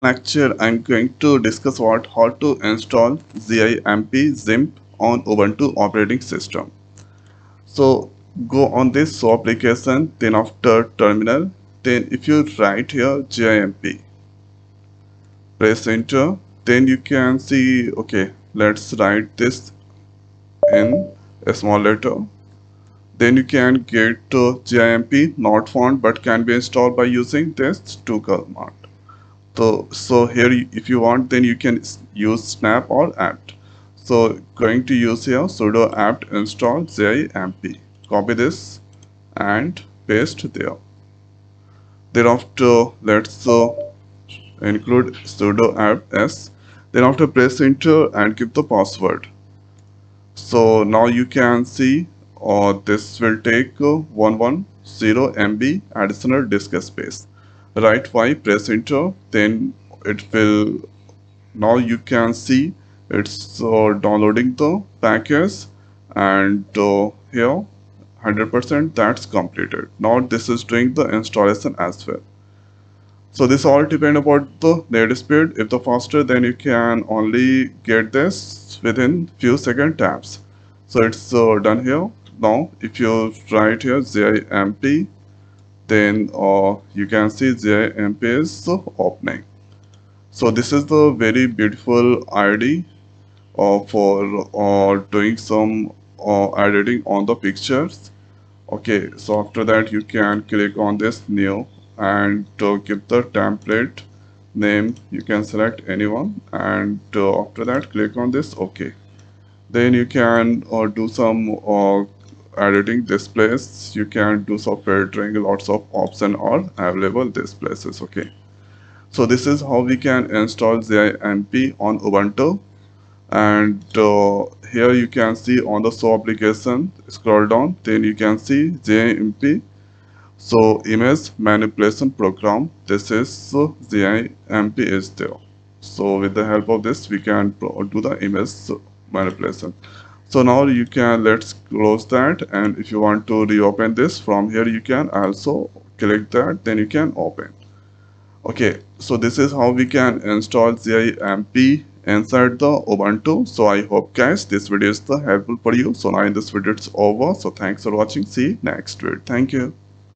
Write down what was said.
Lecture I'm going to discuss what how to install GIMP GIMP on Ubuntu operating system. So go on this application, then after terminal, then if you write here GIMP, press enter, then you can see, okay, let's write this in a small letter. Then you can get GIMP not found but can be installed by using this two command. So here if you want, then you can use snap or apt. So going to use here sudo apt install GIMP. Copy this and paste there. Thereafter let's include sudo apt s. Then after press enter and give the password. So now you can see this will take 110 MB additional disk space. Right Y, press enter, then it will, now you can see it's downloading the package, and here 100% that's completed. Now this is doing the installation as well. So this all depend about the net speed. If the faster, then you can only get this within few second taps. So it's done here. Now if you write here GIMP, then you can see GIMP is opening. So this is the very beautiful ID for doing some editing on the pictures. Okay, so after that you can click on this new and give the template name. You can select anyone, and after that click on this OK. Then you can do some editing displays. You can do some filtering. Lots of options are available these places. Okay, so this is how we can install GIMP on Ubuntu. And here you can see on the show application, scroll down, then you can see GIMP. So image manipulation program, this is GIMP is there. So with the help of this we can do the image manipulation. So now you can, let's close that, and if you want to reopen this from here, you can also click that, then you can open. Okay, so this is how we can install GIMP inside the Ubuntu. So I hope guys this video is helpful for you. So now in this video it's over. So thanks for watching. See you next video. Thank you.